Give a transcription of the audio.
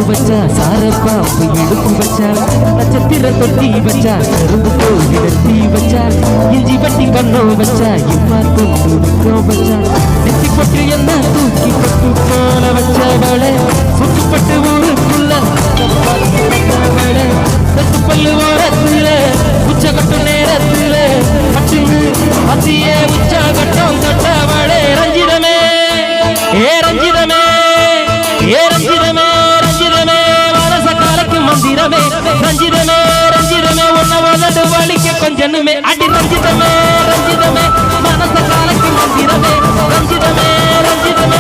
வச்சா சாரப்பாம்பு இடுப்பு வச்சா நட்சத்திர தொட்டி வச்சா கரும்பு கோவிடத்தி வச்சா இஞ்சி வட்டி கண்ணோ வச்சா இம்மா தொண்டு நிற்கும் வச்சா நெத்தி பட்டு என்ன தூக்கி பட்டு போல வச்சவளே சுட்டுப்பட்டு ஊருக்குள்ள செத்து பல்லு ஓரத்துல உச்சகட்டு நேரத்துல அத்தியே உச்சகட்டம் கட்டவளே ரஞ்சிதமே ஏ ரஞ்சிதமே ஏ ரஞ்சிதமே ரஞ்சிதமே மனச காலக்கு மந்திரமே ரஞ்சிதமே ரஞ்சிதமே உன்ன வளடு வலிக்க கொஞ்சனுமே அடி ரஞ்சிதமே ரஞ்சிதமே மனச காலக்கு மந்திரமே ரஞ்சிதமே ரஞ்சிதமே